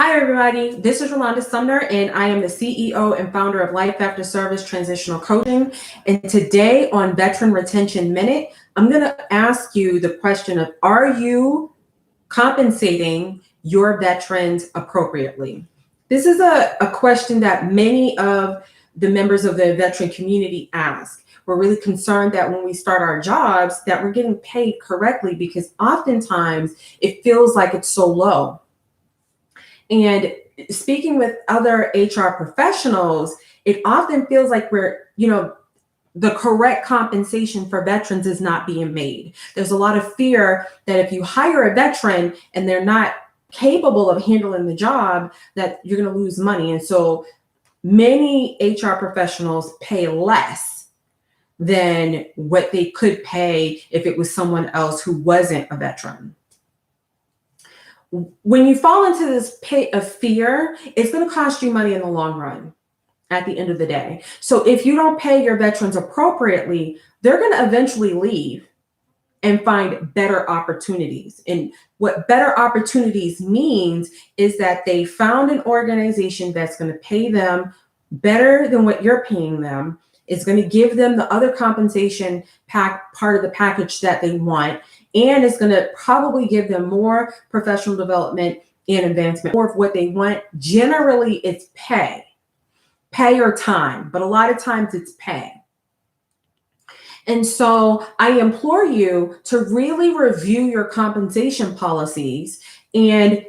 Hi, everybody. This is Rolande Sumner, and I am the CEO and founder of Life After Service Transitional Coaching. And today on Veteran Retention Minute, I'm going to ask you the question of, are you compensating your veterans appropriately? This is a question that many of the members of the veteran community ask. We're really concerned that when we start our jobs that we're getting paid correctly, because oftentimes it feels like it's so low. And speaking with other HR professionals, it often feels like the correct compensation for veterans is not being made. There's a lot of fear that if you hire a veteran and they're not capable of handling the job, that you're going to lose money. And so many HR professionals pay less than what they could pay if it was someone else who wasn't a veteran. When you fall into this pit of fear, it's going to cost you money in the long run at the end of the day. So if you don't pay your veterans appropriately, they're going to eventually leave and find better opportunities. And what better opportunities means is that they found an organization that's going to pay them better than what you're paying them. It's going to give them the other compensation part of the package that they want. And it's going to probably give them more professional development and advancement, more of what they want. Generally, it's pay or time, but a lot of times it's pay. And so I implore you to really review your compensation policies and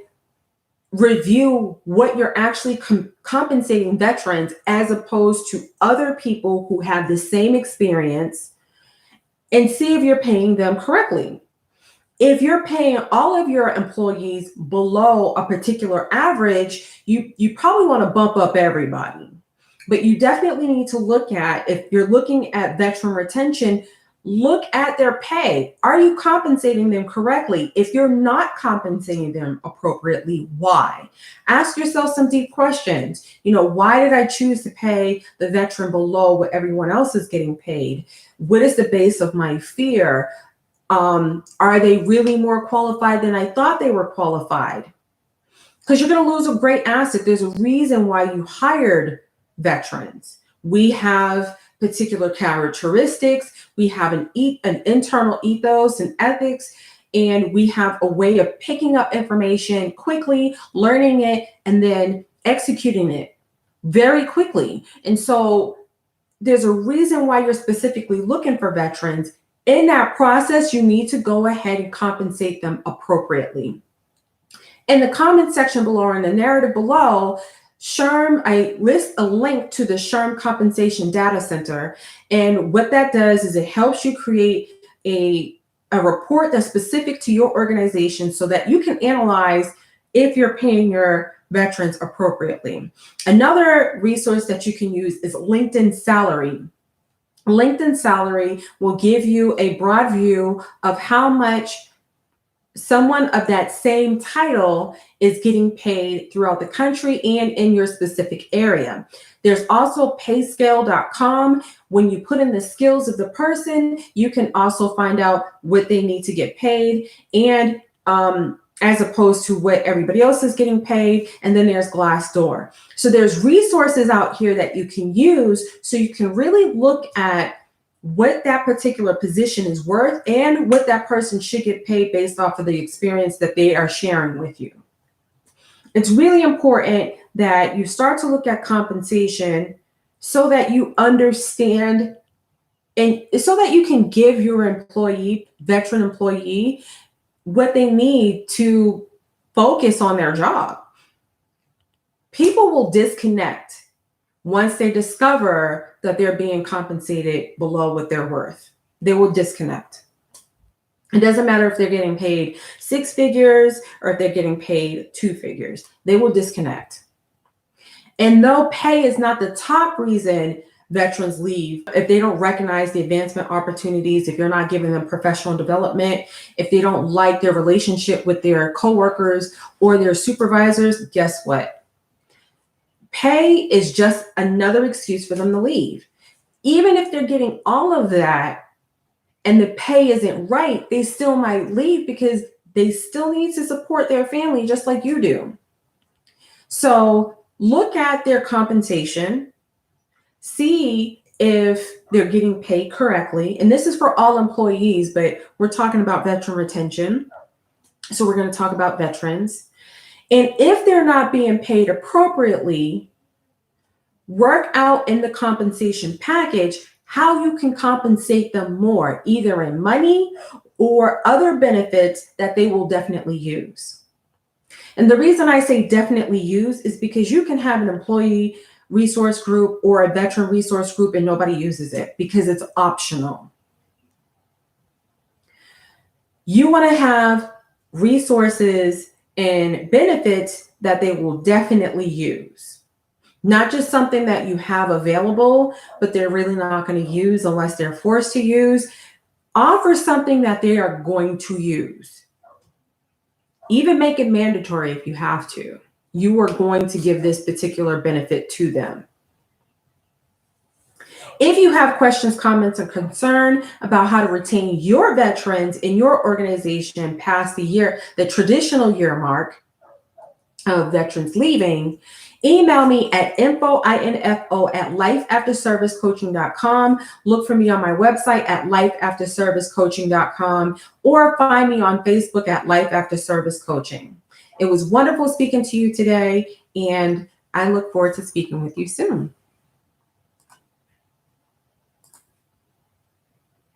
review what you're actually compensating veterans as opposed to other people who have the same experience, and see if you're paying them correctly. If you're paying all of your employees below a particular average, you probably want to bump up everybody. But you definitely need to look at, if you're looking at veteran retention, look at their pay. Are you compensating them correctly? If you're not compensating them appropriately, why? Ask yourself some deep questions. Why did I choose to pay the veteran below what everyone else is getting paid? What is the base of my fear? Are they really more qualified than I thought they were qualified? Because you're going to lose a great asset. There's a reason why you hired veterans. We have particular characteristics. We have an internal ethos and ethics, and we have a way of picking up information quickly, learning it, and then executing it very quickly. And so there's a reason why you're specifically looking for veterans. In that process, you need to go ahead and compensate them appropriately. In the comment section below, or in the narrative below, I list a link to the SHRM Compensation Data Center. And what that does is it helps you create a report that's specific to your organization so that you can analyze if you're paying your veterans appropriately. Another resource that you can use is LinkedIn Salary. LinkedIn Salary will give you a broad view of how much someone of that same title is getting paid throughout the country and in your specific area. There's also payscale.com. When you put in the skills of the person, you can also find out what they need to get paid, and as opposed to what everybody else is getting paid. And then there's Glassdoor. So there's resources out here that you can use so you can really look at what that particular position is worth and what that person should get paid based off of the experience that they are sharing with you. It's really important that you start to look at compensation so that you understand, and so that you can give your veteran employee, what they need to focus on their job. People will disconnect once they discover that they're being compensated below what they're worth. They will disconnect. It doesn't matter if they're getting paid 6 figures or if they're getting paid 2 figures. They will disconnect. And though pay is not the top reason veterans leave, if they don't recognize the advancement opportunities, if you're not giving them professional development, if they don't like their relationship with their coworkers or their supervisors, guess what? Pay is just another excuse for them to leave. Even if they're getting all of that and the pay isn't right, they still might leave because they still need to support their family just like you do. So look at their compensation, see if they're getting paid correctly. And this is for all employees, but we're talking about veteran retention. So we're going to talk about veterans. And if they're not being paid appropriately, work out in the compensation package how you can compensate them more, either in money or other benefits that they will definitely use. And the reason I say definitely use is because you can have an employee resource group or a veteran resource group and nobody uses it because it's optional. You want to have resources and benefits that they will definitely use. Not just something that you have available, but they're really not going to use unless they're forced to use. Offer something that they are going to use. Even make it mandatory if you have to. You are going to give this particular benefit to them. If you have questions, comments, or concern about how to retain your veterans in your organization past the traditional year mark of veterans leaving, email me at info@lifeafterservicecoaching.com. Look for me on my website at lifeafterservicecoaching.com or find me on Facebook at Life After Service Coaching. It was wonderful speaking to you today, and I look forward to speaking with you soon.